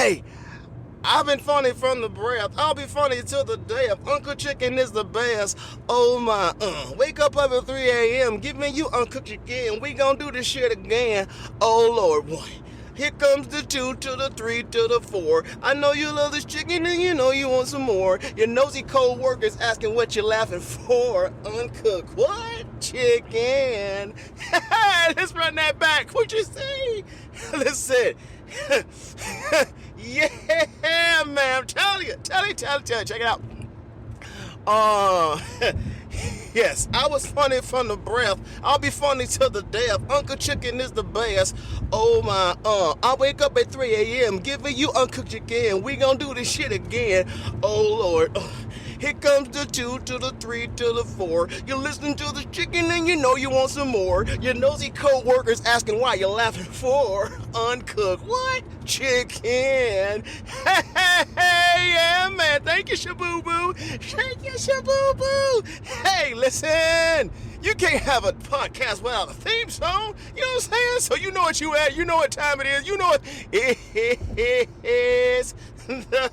Hey, I've been funny from the breath. I'll be funny till the death. Uncooked chicken is the best. Oh my, wake up at 3 a.m. Give me you uncooked chicken. We gon' do this shit again. Oh Lord, boy. Here comes the 2 to the 3 to the 4. I know you love this chicken and you know you want some more. Your nosy co-workers asking what you're laughing for. Uncooked what? Chicken. Let's run that back. What'd you say? Listen. Yeah, man. I'm telling you. Tell you. Check it out. Yes, I was funny from the breath. I'll be funny till the death. Uncooked chicken is the best. Oh my, I wake up at 3 a.m. giving you uncooked chicken. We gon' do this shit again. Oh Lord. Here comes the 2 to the 3 to the 4. You're listening to the chicken and you know you want some more. Your nosy co-workers asking why you're laughing for. Uncooked what? Chicken. Hey, yeah, man. Thank you, Shaboo-Boo. Thank you, Shaboo-Boo. Hey, listen. You can't have a podcast without a theme song. You know what I'm saying? So you know what you at. You know what time it is. You know what it is. The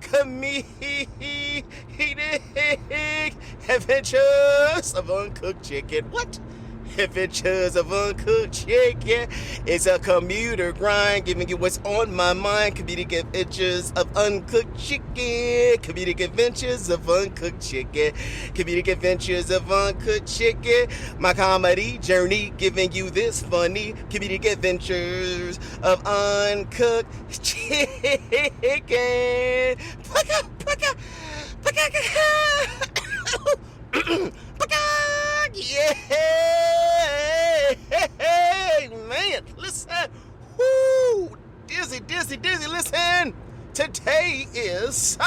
comedic adventures of uncooked chicken. What? Adventures of uncooked chicken. It's a commuter grind, giving you what's on my mind. Comedic adventures of uncooked chicken. Comedic adventures of uncooked chicken. Comedic adventures of uncooked chicken. My comedy journey, giving you this funny comedic adventures of uncooked chicken. Yeah, man, listen, whoo, dizzy, listen, today is,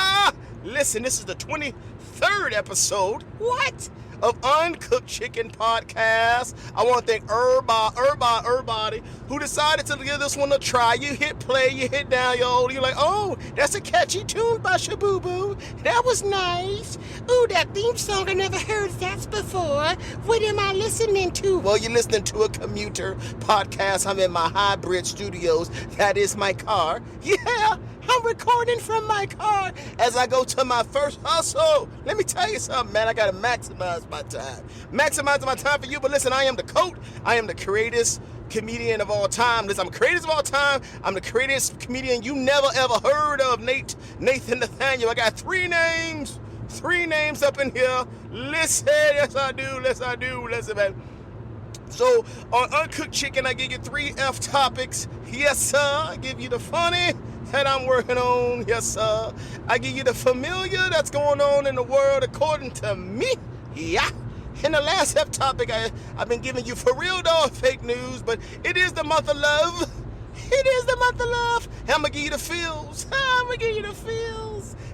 listen, this is the 23rd episode, what, of Uncooked Chicken Podcast. I want to thank everybody who decided to give this one a try. You hit play, you hit download, you're like, oh, that's a catchy tune by Shaboo-Boo. That was nice. Ooh, that theme song, I never heard that before. What am I listening to? Well, you're listening to a commuter podcast. I'm in my hybrid studios. That is my car. Yeah, I'm recording from my car as I go to my first hustle. Let me tell you something, man. I got to maximize my time. Maximize my time for you. But listen, I am the GOAT. I am the greatest comedian of all time. Listen, I'm the greatest of all time. I'm the greatest comedian you never ever heard of. Nathan Nathaniel. I got three names up in here. Listen, yes I do. Listen, man. So on Uncooked Chicken, I give you 3 F topics. Yes, sir. I give you the funny that I'm working on. Yes, sir. I give you the familiar that's going on in the world according to me. Yeah. And the last F topic, I've been giving you for real dog fake news, but it is the month of love. It is the month of love. I'm going to give you the feels.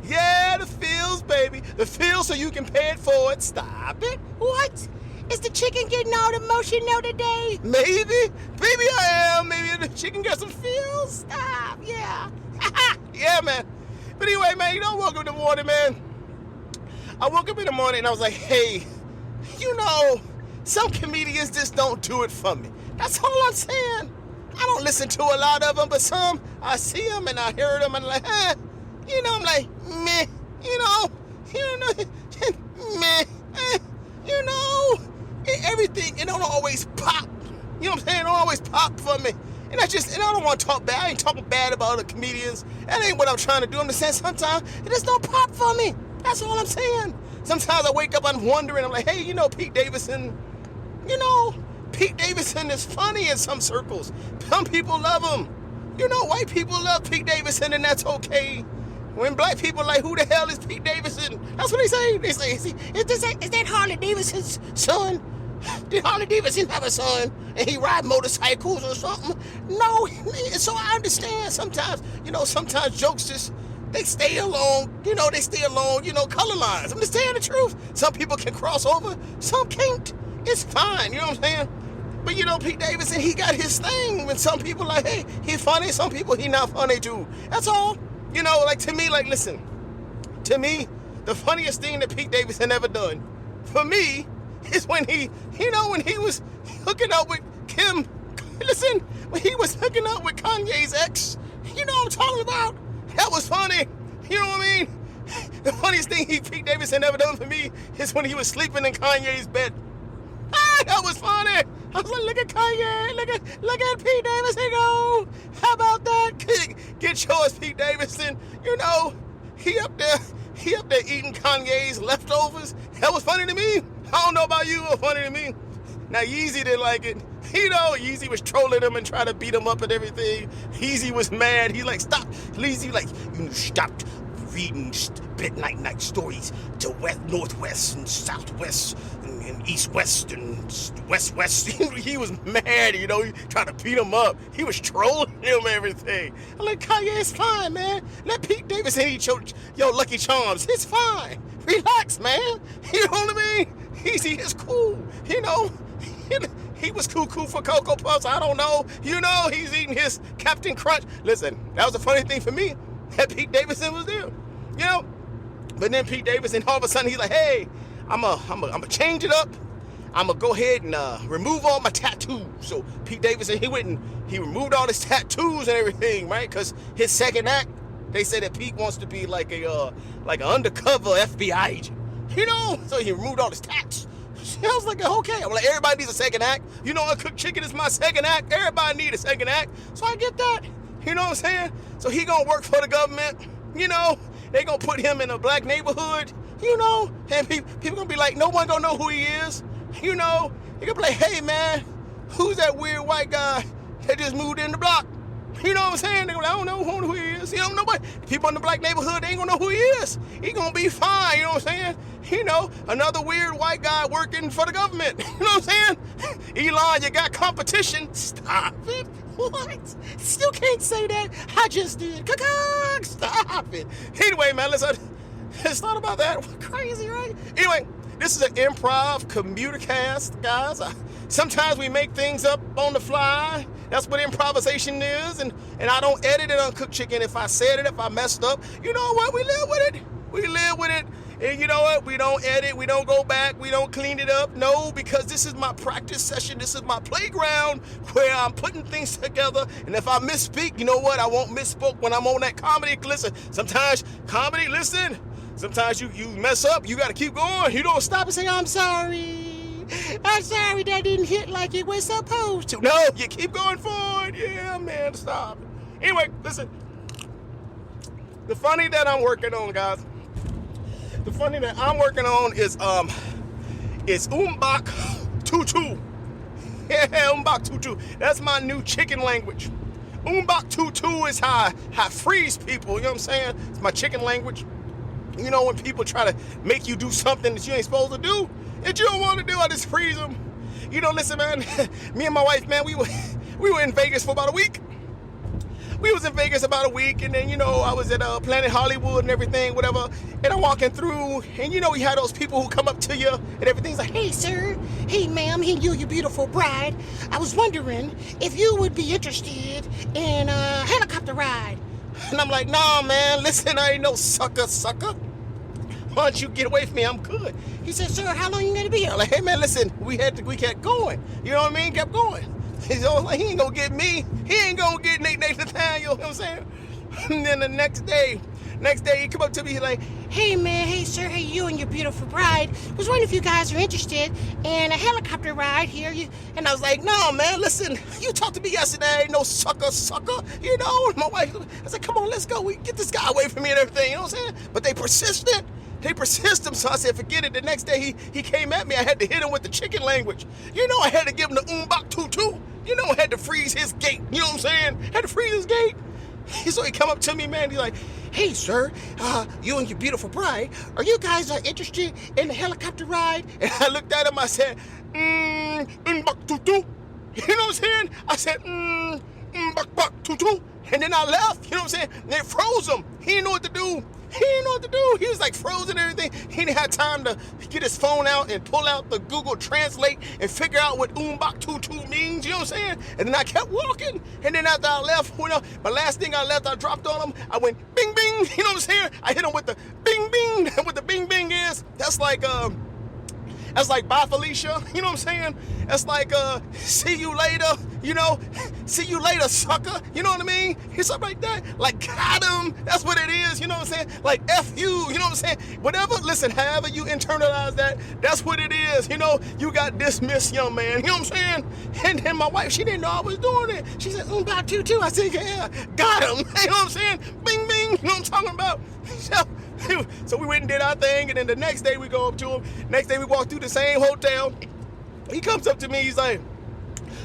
Yeah, the feels, baby. The feels so you can pay it forward. Stop it. What? Is the chicken getting all emotional today? Maybe I am. Maybe the chicken got some feels. Stop. Yeah. Yeah, man. But anyway, man, you know, woke up in the morning, man. I woke up in the morning and I was like, hey, you know, some comedians just don't do it for me. That's all I'm saying. I don't listen to a lot of them, but some, I see them and I hear them and I'm like, you know, I'm like, meh, meh, you know, everything, it don't always pop. You know what I'm saying? It don't always pop for me. And I don't want to talk bad. I ain't talking bad about other comedians. That ain't what I'm trying to do. I'm just saying sometimes it just don't pop for me. That's all I'm saying. Sometimes I wake up, I'm wondering, I'm like, hey, you know, Pete Davidson is funny in some circles. Some people love him. You know, white people love Pete Davidson, and that's okay. When black people are like, who the hell is Pete Davidson? That's what they say. They say, is that Harley Davidson's son? Did Harley Davidson have a son and he ride motorcycles or something? No, so I understand sometimes, sometimes jokes just, they stay along, color lines. I'm just telling the truth. Some people can cross over, some can't. It's fine, you know what I'm saying? But Pete Davidson, he got his thing. When some people like, hey, he funny, some people he not funny too. That's all. Listen, to me, the funniest thing that Pete Davidson ever done, for me, is when he was hooking up with Kim. Listen, when he was hooking up with Kanye's ex, you know what I'm talking about? That was funny. You know what I mean? The funniest thing Pete Davidson ever done for me is when he was sleeping in Kanye's bed. That was funny. I was like, look at Kanye, look at Pete Davidson go. How about that? Get yours, Pete Davidson. You know, he up there eating Kanye's leftovers. That was funny to me. I don't know about you, it was funny to me. Now Yeezy didn't like it. You know, Yeezy was trolling him and trying to beat him up and everything. Yeezy was mad. He's like, stop. Yeezy like, you stopped reading night stories to west, northwest and southwest and east west and west. He was mad, you know, he tried to beat him up. He was trolling him and everything. I'm like, Kanye, it's fine, man. Let Pete Davidson eat your Lucky Charms. It's fine. Relax, man. You know what I mean? Yeezy is cool, you know. He was cool for Cocoa Puffs. I don't know. You know, he's eating his Captain Crunch. Listen, that was a funny thing for me that Pete Davidson was there. You know? But then Pete Davidson, all of a sudden, he's like, hey, I'm a change it up. I'm going to go ahead and remove all my tattoos. So Pete Davidson, he went and he removed all his tattoos and everything, right? Because his second act, they said that Pete wants to be like an undercover FBI agent. You know? So he removed all his tats. I was like, okay. I'm like, everybody needs a second act. You know, Uncooked Chicken is my second act. Everybody need a second act. So I get that. You know what I'm saying? So he gonna work for the government. You know, they gonna put him in a black neighborhood. You know, and people gonna be like, no one gonna know who he is. You know, they gonna be like, hey man, who's that weird white guy that just moved in the block? You know what I'm saying? They gonna be like, I don't know who he is. You know, nobody. People in the black neighborhood, they ain't gonna know who he is. He gonna be fine. You know what I'm saying? You know, another weird white guy working for the government. You know what I'm saying? Elon, you got competition. Stop it. What? Still can't say that. I just did. Ka-Kah. Stop it. Anyway, man, let's thought about that. Crazy, right? Anyway, this is an improv commuter cast, guys. Sometimes we make things up on the fly. That's what improvisation is. And I don't edit it on Uncooked Chicken. If I said it, if I messed up, you know what? We live with it. We live with it. And you know what? We don't edit. We don't go back. We don't clean it up. No, because this is my practice session. This is my playground where I'm putting things together. And if I misspeak, you know what? I won't misspoke when I'm on that comedy. Listen, sometimes comedy, listen, sometimes you mess up. You got to keep going. You don't stop and say, I'm sorry. I'm sorry that didn't hit like it was supposed to. No, you keep going forward. Yeah, man, stop. Anyway, listen. The funny that I'm working on, guys. The funny that I'm working on is Umbak Tutu. Yeah, Umbak Tutu. That's my new chicken language. Umbak Tutu is how I freeze people. You know what I'm saying? It's my chicken language. You know, when people try to make you do something that you ain't supposed to do, that you don't want to do, I just freeze them. You know, listen, man. Me and my wife, man, we were in Vegas for about a week. We was in Vegas about a week, and then, you know, I was at Planet Hollywood and everything, whatever, and I'm walking through, and, you know, you had those people who come up to you, and everything's like, hey, sir, hey, ma'am, hey, you, your beautiful bride, I was wondering if you would be interested in a helicopter ride. And I'm like, nah, man, listen, I ain't no sucker. Why don't you get away from me? I'm good. He said, sir, how long you gonna be here? I'm like, hey, man, listen, we kept going. You know what I mean? Kept going. He's like, he ain't gonna get me. He ain't gonna get Nate Nathaniel. You know what I'm saying? And then the next day, he come up to me. He's like, hey, man, hey, sir, hey, you and your beautiful bride. Was wondering if you guys are interested in a helicopter ride here. And I was like, no, man, listen, you talked to me yesterday. No sucker. You know, and my wife, I said, come on, let's go. We get this guy away from me and everything. You know what I'm saying? But they persisted. So I said, forget it. The next day he came at me. I had to hit him with the chicken language. You know, I had to give him the Umbak Tutu. You know, I had to freeze his gate. You know what I'm saying? Had to freeze his gate. So he come up to me, man. He's like, hey, sir, you and your beautiful bride, are you guys interested in the helicopter ride? And I looked at him. I said, Umbak Tutu. You know what I'm saying? I said, Umbak Tutu. And then I left. You know what I'm saying? And it froze him. He didn't know what to do. He was like frozen and everything. He didn't have time to get his phone out and pull out the Google Translate and figure out what Umbak Tutu means. You know what I'm saying? And then I kept walking. And then after I left, my last thing I left, I dropped on him. I went bing, bing. You know what I'm saying? I hit him with the bing, bing. And what the bing, bing is, that's like That's like, bye, Felicia. You know what I'm saying? That's like, see you later, you know? See you later, sucker. You know what I mean? Something like that. Like, got him. That's what it is. You know what I'm saying? Like, F you. You know what I'm saying? Whatever. Listen, however you internalize that, that's what it is. You know, you got dismissed, young man. You know what I'm saying? And then my wife, she didn't know I was doing it. She said, about two, too. I said, yeah, got him. You know what I'm saying? Bing, bing. You know what I'm talking about? So we went and did our thing, and then the next day we go up to him. Next day we walk through the same hotel. He comes up to me, he's like,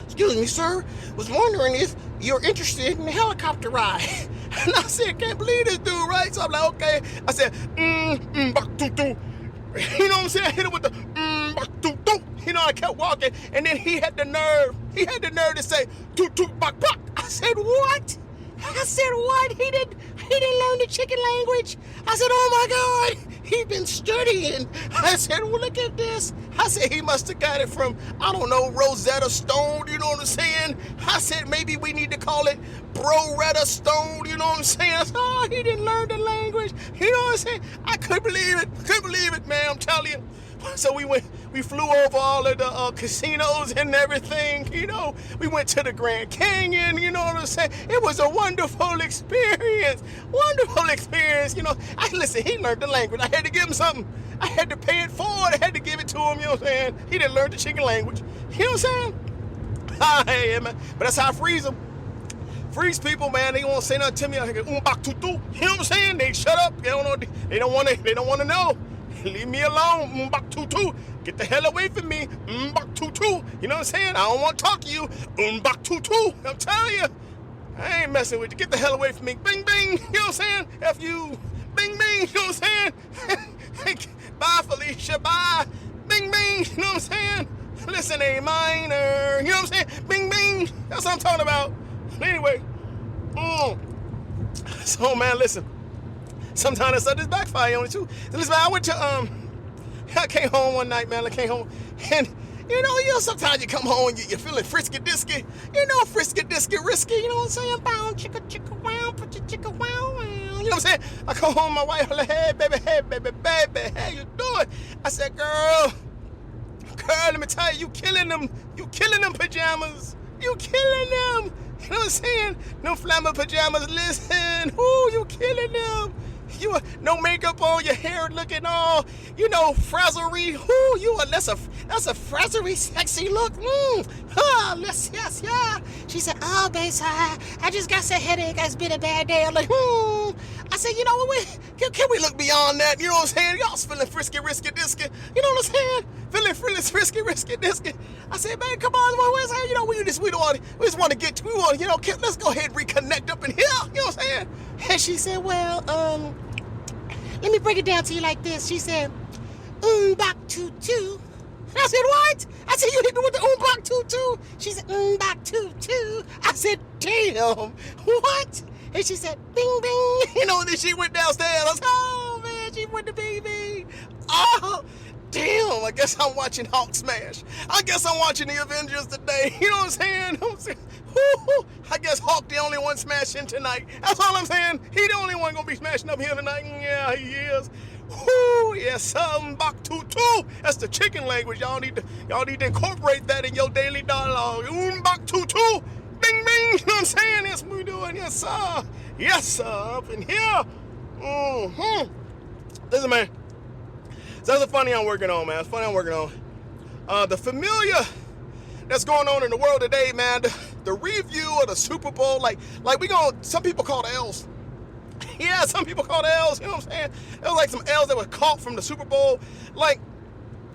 excuse me, sir, was wondering if you're interested in a helicopter ride. And I said, can't believe this dude, right? So I'm like, okay. I said, bak tu tu. You know what I'm saying? I hit him with the bak tu tu. You know, I kept walking, and then he had the nerve to say, tu tu bak bak. I said, what? I said, what? He didn't learn the chicken language. I said, oh my God, he's been studying. I said, well, look at this. I said, he must have got it from, I don't know, Rosetta Stone, you know what I'm saying? I said, maybe we need to call it Bro-Retta Stone, you know what I'm saying? I said, oh, he didn't learn the language. You know what I'm saying? I couldn't believe it, man, I'm telling you. So we flew over all of the casinos and everything, you know. We went to the Grand Canyon, you know what I'm saying? It was a wonderful experience, you know. Listen, he learned the language. I had to give him something. I had to pay it forward. I had to give it to him, you know what I'm saying? He didn't learn the chicken language, you know what I'm saying? Hey, man, but that's how I freeze them. Freeze people, man, they won't say nothing to me. I go, bak tu tu, you know what I'm saying? They shut up, they don't want to know. Leave me alone, bak tu tu. Get the hell away from me, bak tu tu. You know what I'm saying? I don't want to talk to you, bak tu tu. I'm telling you, I ain't messing with you. Get the hell away from me, bing bing. You know what I'm saying? F you, bing bing. You know what I'm saying? Bye, Felicia. Bye, bing bing. You know what I'm saying? Listen, A minor. You know what I'm saying? Bing bing. That's what I'm talking about. Anyway, so man, listen. Sometimes that stuff just backfire on you too. Listen, man, I came home one night, man. I came home, and you know, sometimes you come home and you're feeling frisky disky. You know, frisky disky risky. You know what I'm saying? Bound chicka chicka wow, put your chicka wow. You know what I'm saying? I come home, my wife like, hey baby, how you doing? I said, girl, let me tell you, you killing them pajamas. You killing them. You know what I'm saying? No flammable pajamas. Listen, ooh, you killing them. You no makeup on, your hair looking all, you know, frazzery. Ooh, that's a frazzery, sexy look. Yes. She said, oh, babe, I just got some headache. It's been a bad day. I'm like, I said, you know what? Can we look beyond that? You know what I'm saying? Y'all feeling frisky, risky, disky. You know what I'm saying? Feeling frisky, risky, disky. I said, man, come on, where's that? You know, we just want to get to, you know, let's go ahead and reconnect up in here. You know what I'm saying? And she said, well, let me break it down to you like this. She said, bak tu tu. I said, what? I said, you hit me with the bak tu tu. She said, bak tu tu. I said, damn, what? And she said, bing, bing. You know, and then she went downstairs. I was, oh, man, she went to BB. Oh, damn, I guess I'm watching Hulk smash. I guess I'm watching the Avengers today. You know what I'm saying? I guess Hulk the only one smashing tonight. That's all I'm saying. He the only one gonna be smashing up here tonight. Yeah, he is. Yes, bak tu tu. That's the chicken language. Y'all need to incorporate that in your daily dialogue. Bak tu tu. Bing bing. You know what I'm saying? That's what we doing. Yes, sir. Yes, sir. Up in here. Listen, man. So that's a funny I'm working on, man. It's funny I'm working on. The familiar that's going on in the world today, man. The review of the Super Bowl, like some people call the L's. Yeah, some people call the L's, you know what I'm saying? There was like some L's that were caught from the Super Bowl. Like,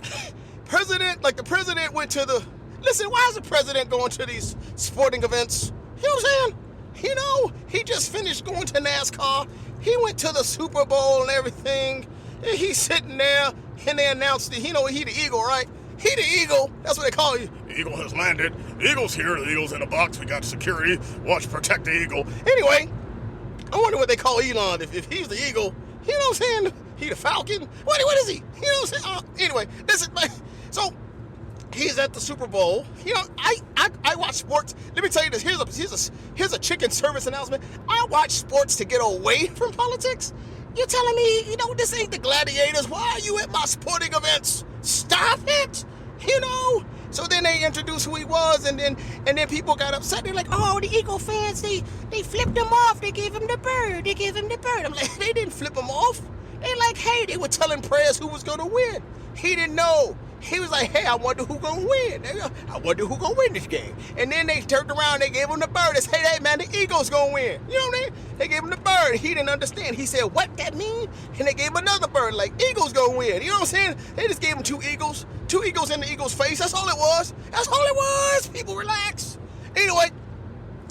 the president went to listen, why is the president going to these sporting events? You know what I'm saying? You know, he just finished going to NASCAR. He went to the Super Bowl and everything. And he's sitting there, and they announced that, you know, he the Eagle, right? He the Eagle. That's what they call you. The Eagle has landed. The Eagle's here. The Eagle's in a box. We got security. Watch, protect the Eagle. Anyway, I wonder what they call Elon. If he's the Eagle, you know what I'm saying? He the Falcon. What is he? You know what I'm saying? Anyway, so he's at the Super Bowl. You know, I watch sports. Let me tell you this. Here's a chicken service announcement. I watch sports to get away from politics. You telling me, this ain't the gladiators? Why are you at my sporting events? Stop it! So then they introduced who he was, and then people got upset. They're like, oh, the Eagle fans, they flipped him off. They gave him the bird. I'm like, they didn't flip him off. They like, hey, they were telling Prez who was going to win. He didn't know. He was like, hey, I wonder who going to win. I wonder who going to win this game. And then they turned around, they gave him the bird. They said, hey, man, the Eagles going to win. You know what I mean? They gave him the bird. He didn't understand. He said, what that mean? And they gave him another bird, like, Eagles going to win. You know what I'm saying? They just gave him two eagles in the Eagles' face. That's all it was. People, relax. Anyway,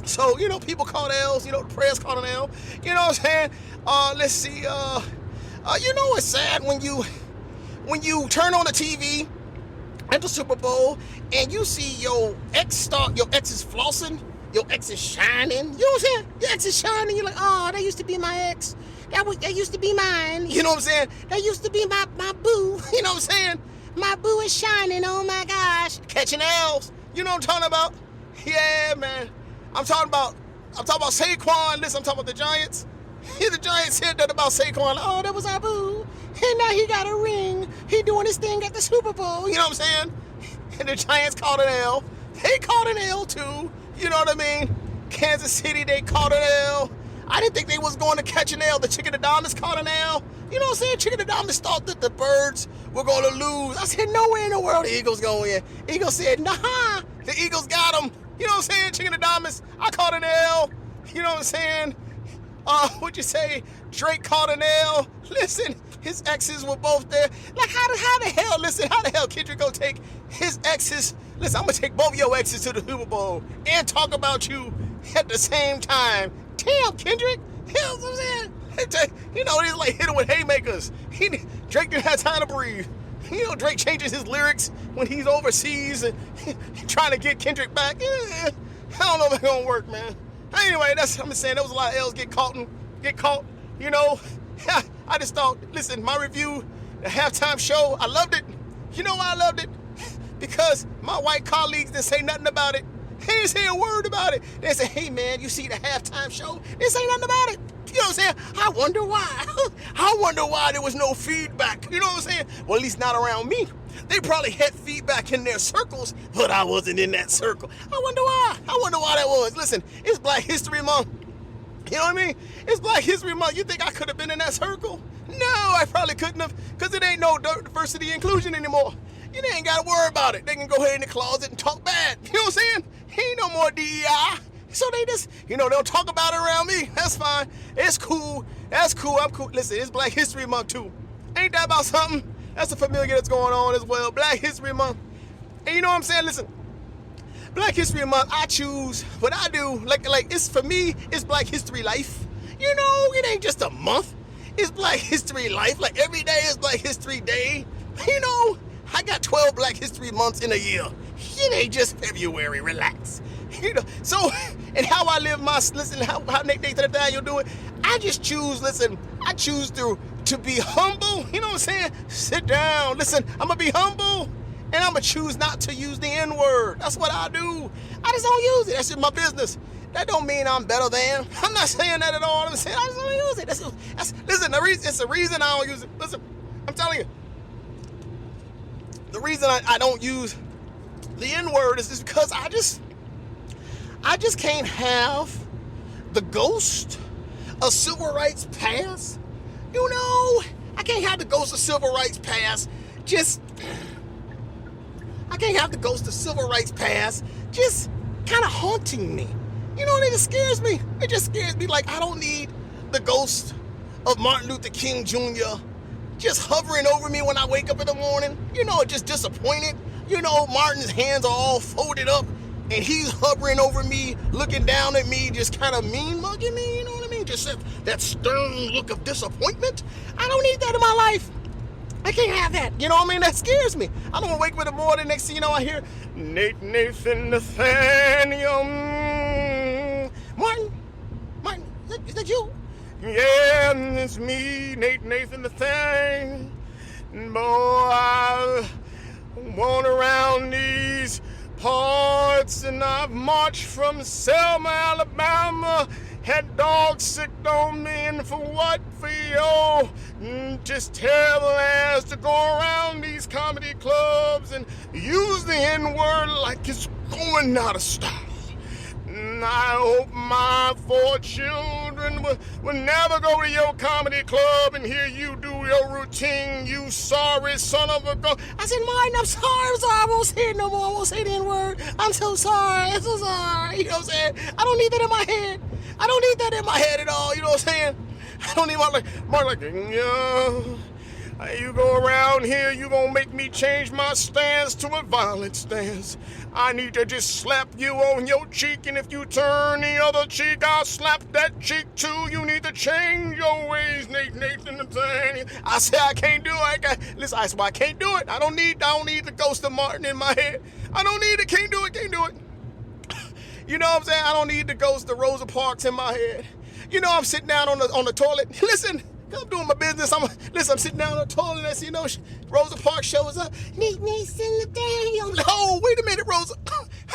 so, people called L's. The press called an L. You know what I'm saying? Let's see. It's sad when you turn on the TV at the Super Bowl and you see your ex is flossing, your ex is shining. You know what I'm saying? Your ex is shining. You're like, oh, that used to be my ex. That used to be mine. You know what I'm saying? That used to be my boo. You know what I'm saying? My boo is shining. Oh my gosh. Catching L's. You know what I'm talking about? Yeah, man. I'm talking about Saquon. Listen, I'm talking about the Giants. The Giants said that about Saquon. Oh, that was our boo. And now he got a ring. He doing his thing at the Super Bowl. You know what I'm saying? And the Giants called an L. They called an L too. You know what I mean? Kansas City, they called an L. I didn't think they was going to catch an L. The Chicken Ka-Kah called an L. You know what I'm saying? Chicken Ka-Kah thought that the Birds were going to lose. I said, no way in the world the Eagles going to win. Eagles said, nah, the Eagles got them. You know what I'm saying? Chicken Ka-Kah, I called an L. You know what I'm saying? What'd you say? Drake called an L. Listen, his exes were both there. Like, how the hell Kendrick gonna take his exes? Listen, I'm gonna take both your exes to the Super Bowl and talk about you at the same time. Damn, Kendrick. Hell, what I'm saying? He's like hitting with haymakers. Drake didn't have time to breathe. Drake changes his lyrics when he's overseas and trying to get Kendrick back. I don't know if it's gonna work, man. Anyway, I'm just saying there was a lot of L's get caught. I just thought, listen, my review, the halftime show, I loved it. You know why I loved it? Because my white colleagues didn't say nothing about it. They didn't say a word about it. They said, hey man, you see the halftime show? They didn't say nothing about it. You know what I'm saying? I wonder why. I wonder why there was no feedback. You know what I'm saying? Well, at least not around me. They probably had feedback in their circles, but I wasn't in that circle. I wonder why that was. Listen, it's Black History Month. You know what I mean? It's Black History Month. You think I could have been in that circle? No, I probably couldn't have, because it ain't no diversity inclusion anymore. You ain't got to worry about it. They can go ahead in the closet and talk bad. You know what I'm saying? Ain't no more DEI. So they just, they'll talk about it around me. That's fine. It's cool. That's cool. I'm cool. Listen, it's Black History Month too. Ain't that about something? That's a familiar that's going on as well. Black History Month. And you know what I'm saying? Listen, Black History Month, I choose what I do. Like it's for me, it's Black History Life. It ain't just a month. It's Black History Life. Like every day is Black History Day. I got 12 Black History Months in a year. It ain't just February. Relax. So, and how I live how Nate Nathaniel do it, I just choose, I choose to be humble. You know what I'm saying? Sit down. Listen, I'm going to be humble, and I'm going to choose not to use the N-word. That's what I do. I just don't use it. That's just my business. That don't mean I'm better than. I'm not saying that at all. I'm saying I just don't use it. Listen, it's the reason I don't use it. Listen, I'm telling you. The reason I don't use the N-word is just because I just can't have the ghost of civil rights pass. I can't have the ghost of civil rights pass. I can't have the ghost of civil rights pass just kind of haunting me. It just scares me. It just scares me. Like, I don't need the ghost of Martin Luther King Jr. just hovering over me when I wake up in the morning. Just disappointed. Martin's hands are all folded up, and he's hovering over me, looking down at me, just kind of mean mugging me, you know what I mean? Just that stern look of disappointment. I don't need that in my life. I can't have that. You know what I mean? That scares me. I don't want to wake up in the morning, next thing you know, I hear Nathan Nathaniel. Martin, is that you? Yeah, it's me, Nathan Nathaniel. Boy, I went around these parts, and I've marched from Selma, Alabama, Had dogs sick on me, and for what? For yo, just terrible ass to go around these comedy clubs and use the N-word like it's going out of style. I hope my 4 children will never go to your comedy club and hear you do your routine, you sorry son of a gun. I said, Martin, I'm sorry, I won't say it no more, I won't say the N-word. I'm so sorry, You know what I'm saying? I don't need that in my head. I don't need that in my head at all, you know what I'm saying? I don't need you go around here, you gonna make me change my stance to a violent stance. I need to just slap you on your cheek, and if you turn the other cheek, I'll slap that cheek too. You need to change your ways, Nathan. I say I can't do it. Listen, I swear I can't do it. I don't need the ghost of Martin in my head. I don't need it. Can't do it. You know what I'm saying? I don't need the ghost of Rosa Parks in my head. You know I'm sitting down on the toilet. Listen. I'm doing my business. I'm sitting down on the toilet and you know, Rosa Parks shows up. Oh, wait a minute, Rosa.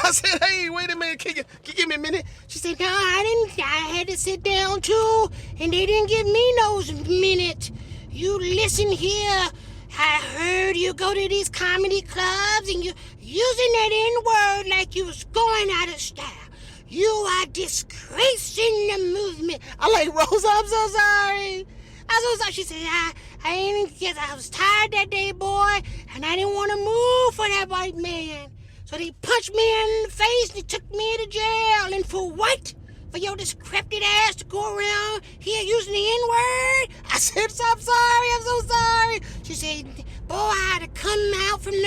I said, hey, wait a minute. Can you give me a minute? She said, no, I didn't. I had to sit down too, and they didn't give me those minutes. You listen here. I heard you go to these comedy clubs and you using that N-word like you was going out of style. You are disgracing the movement. I'm like, Rosa, I'm so sorry. She said, I was tired that day, boy, and I didn't want to move for that white man. So they punched me in the face and they took me to jail. And for what? For your decrepit ass to go around here using the N-word? I said, I'm so sorry. She said, boy, I had to come out from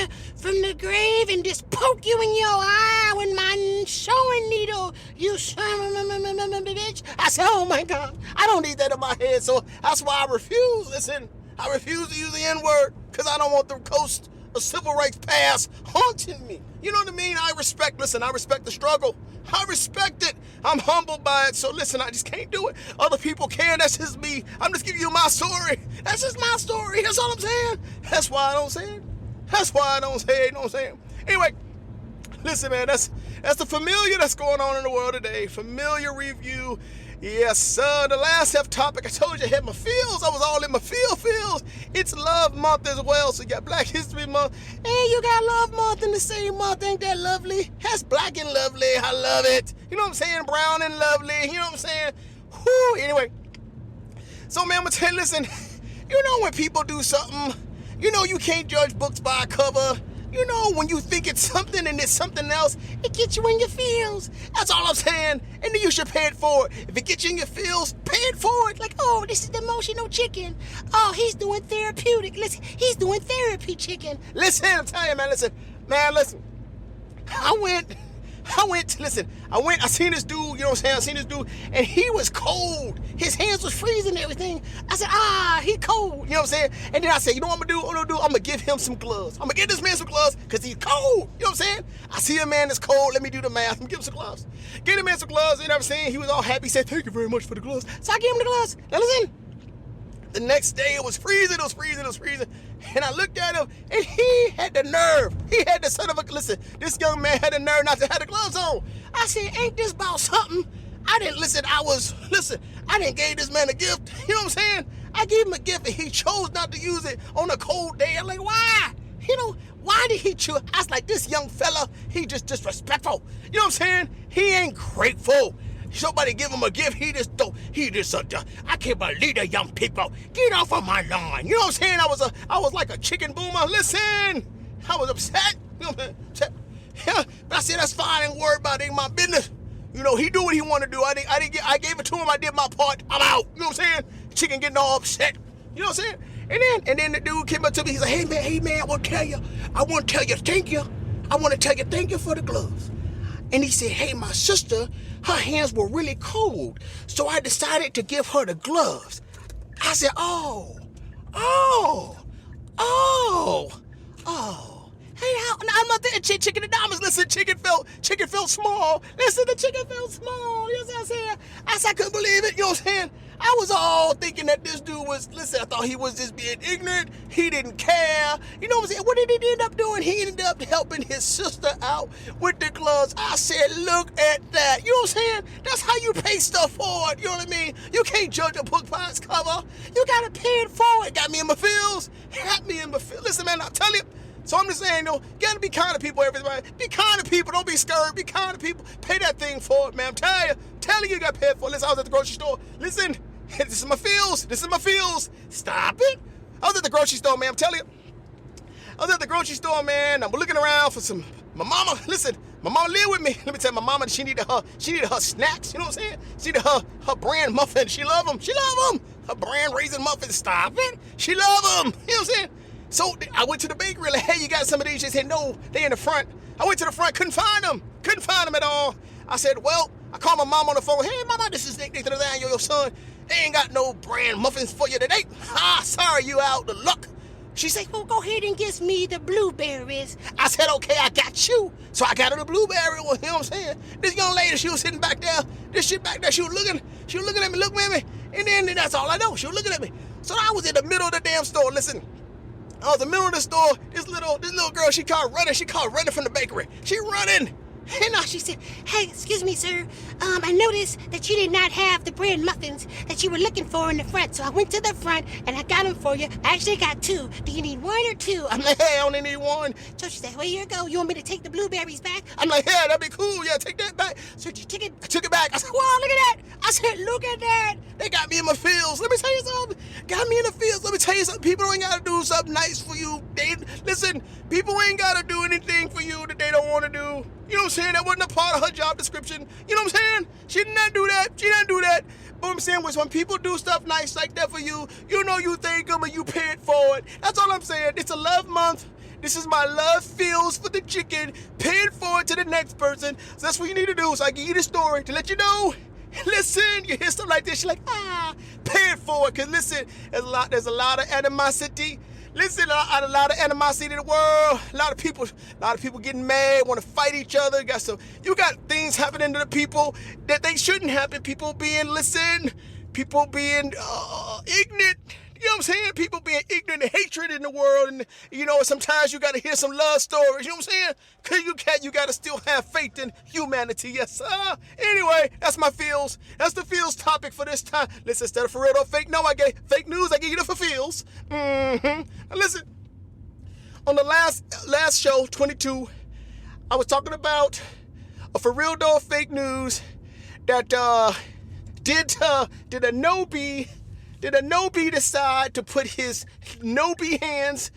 the grave and just poke you in your eye with my sewing needle, you son of a bitch. I said, oh my God, I don't need that in my head, so that's why I refuse. Listen, I refuse to use the N-word because I don't want the ghost of civil rights past haunting me. You know what I mean? I respect the struggle. I respect it. I'm humbled by it. So listen, I just can't do it. Other people can. That's just me. I'm just giving you my story. That's just my story. That's all I'm saying. That's why I don't say it. You know what I'm saying? Anyway, listen, man, that's the familiar that's going on in the world today. Familiar review. Yes, sir. The last topic, I told you I had my feels. I was all in my feels. It's Love Month as well. So you got Black History Month, and you got Love Month in the same month. Ain't that lovely? That's black and lovely. I love it. You know what I'm saying? Brown and lovely. You know what I'm saying? Whoo. Anyway, so man, I'm gonna tell you, listen, you know when people do something, you know you can't judge books by a cover. You know, when you think it's something and it's something else, it gets you in your feels. That's all I'm saying. And then you should pay it forward. If it gets you in your feels, pay it forward. Like, oh, this is the emotional chicken. Oh, he's doing therapeutic. Listen, he's doing therapy chicken. Listen, I'm telling you, man, listen. I seen this dude, you know what I'm saying? And he was cold. His hands was freezing and everything. I said, he cold, you know what I'm saying? And then I said, you know what I'm gonna do? I'm gonna give him some gloves. I'm gonna give this man some gloves because he's cold, you know what I'm saying? I see a man that's cold, let me do the math. I'm gonna give him some gloves. Get him man some gloves, you know what I'm saying? He was all happy, he said, thank you very much for the gloves. So I gave him the gloves. Now listen, the next day it was freezing. And I looked at him, and he had the nerve. He had the son of a, listen, this young man had the nerve not to have the gloves on. I said, ain't this about something? I didn't gave this man a gift. You know what I'm saying? I gave him a gift, and he chose not to use it on a cold day. I'm like, why? You know, why did he choose? I was like, this young fella, he just disrespectful. You know what I'm saying? He ain't grateful. Somebody give him a gift, I can't believe the young people. Get off of my lawn. You know what I'm saying? I was like a chicken boomer. Listen, I was upset. You know what I'm saying? Yeah, but I said, that's fine, I ain't worried about it, ain't my business. You know, he do what he want to do. I gave it to him, I did my part, I'm out. You know what I'm saying? Chicken getting all upset. You know what I'm saying? And then the dude came up to me, he's like, hey man, I want to tell you thank you. I want to tell you thank you for the gloves. And he said, hey, my sister, her hands were really cold, so I decided to give her the gloves. I said, oh. Hey, I'm not there, chicken and diamonds. Listen, chicken felt small. Listen, the chicken felt small. You know what I'm saying? I said, I couldn't believe it. You know what I'm saying? I was all thinking that this dude was, listen, I thought he was just being ignorant. He didn't care. You know what I'm saying? What did he end up doing? He ended up helping his sister out with the gloves. I said, look at that. You know what I'm saying? That's how you pay stuff forward. You know what I mean? You can't judge a book by its cover. You got to pay it forward. Got me in my feels. Had me in my feels. Listen, man, I'll tell you. So I'm just saying, you gotta be kind to people, everybody. Be kind to people. Don't be scared. Be kind to people. Pay that thing forward, man. I'm telling you got paid for it. Listen, I was at the grocery store. Listen, this is my feels. This is my feels. Stop it. I was at the grocery store, man. I'm telling you. I was at the grocery store, man. I'm looking around for my mama. Listen, my mama live with me. Let me tell you, my mama, she needed her snacks. You know what I'm saying? She needed her brand muffin. She love them. She love them. Her brand raisin muffins. Stop it. She love them. You know what I'm saying? So I went to the bakery, like, hey, you got some of these? She said, no, they in the front. I went to the front, couldn't find them at all. I said, well, I called my mom on the phone. Hey, mama, this is Nick, your son. They ain't got no brand muffins for you today. Sorry, you out of luck. She said, well, go ahead and give me the blueberries. I said, okay, I got you. So I got her the blueberry. Well, you know what I'm saying? This young lady, she was sitting back there. This shit back there, she was looking at me, looking at me. And then that's all I know. She was looking at me. So I was in the middle of the damn store. Listen. I was in the middle of the store. This little girl, she called running from the bakery. She running. And she said, hey, excuse me, sir. I noticed that you did not have the bread muffins that you were looking for in the front. So I went to the front and I got them for you. I actually got two. Do you need one or two? I'm like, hey, I only need one. So she said, well, here you go. You want me to take the blueberries back? I'm like, yeah, that'd be cool. Yeah, take that back. So you took it? I took it back. I said, wow, look at that. I said, look at that. They got me in my feels. Let me tell you something. Got me in the fields. Let me tell you something. People ain't got to do something nice for you. Listen, people ain't got to do anything for you that they don't want to do. You know what I'm saying? That wasn't a part of her job description. You know what I'm saying? She did not do that. She didn't do that. But what I'm saying was when people do stuff nice like that for you, you know you thank them and you pay it forward. That's all I'm saying. It's a love month. This is my love feels for the chicken. Pay it forward to the next person. So that's what you need to do. So I give you the story to let you know. Listen, you hear stuff like this, you're like, pay it forward. Because listen, there's a lot of animosity. Listen, a lot of animosity in the world. A lot of people getting mad, want to fight each other. You got things happening to the people that they shouldn't happen. People being ignorant. You know what I'm saying? People being ignorant and hatred in the world. And, you know, sometimes you got to hear some love stories. You know what I'm saying? Because you got to still have faith in humanity. Yes, sir. Anyway, that's my feels. That's the feels topic for this time. Listen, instead of for real or fake, no, I gave fake news. I give you the for feels. Now listen, on the last show, 22, I was talking about a for real or fake news that did a no-bee decide to put his no-bee hands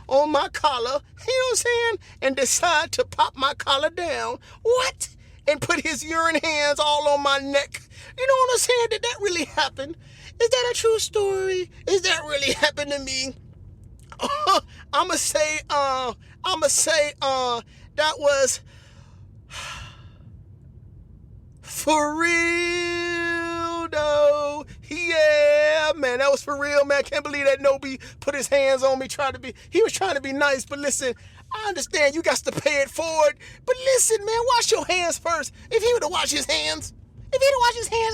on my collar, you know what I'm saying, and decide to pop my collar down, what? And put his urine hands all on my neck. You know what I'm saying? Did that really happen? Is that a true story? Is that really happened to me? I'ma say that was for real though. Yeah, man, that was for real, man. I can't believe that Nobi put his hands on me he was trying to be nice, but listen, I understand you got to pay it forward, but listen, man, wash your hands first. If he would have washed his hands, I'd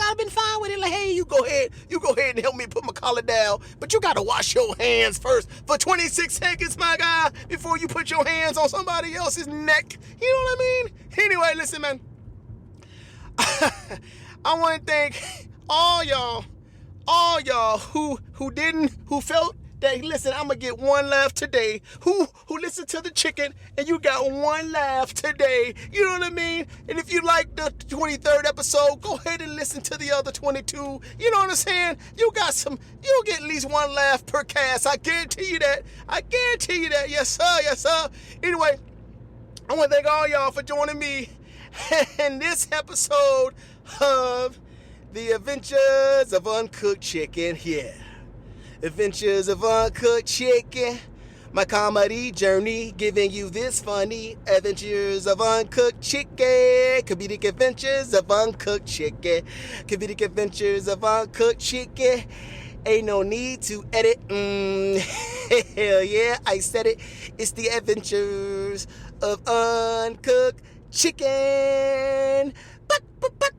have been fine with it. Like, hey, you go ahead and help me put my collar down. But you gotta wash your hands first for 26 seconds, my guy, before you put your hands on somebody else's neck. You know what I mean? Anyway, listen, man. I want to thank all y'all who felt that, listen, I'm going to get one laugh today, who listened to the chicken and you got one laugh today. You know what I mean? And if you like the 23rd episode, go ahead and listen to the other 22. You know what I'm saying? You'll get at least one laugh per cast. I guarantee you that. Yes, sir. Yes, sir. Anyway, I want to thank all y'all for joining me in this episode of The Adventures of Uncooked Chicken. Yeah. Adventures of Uncooked Chicken. My comedy journey, giving you this funny adventures of uncooked chicken. Comedic adventures of uncooked chicken. Comedic adventures of uncooked chicken. Ain't no need to edit. Hell yeah, I said it. It's the adventures of uncooked chicken. Buck, buck, buck.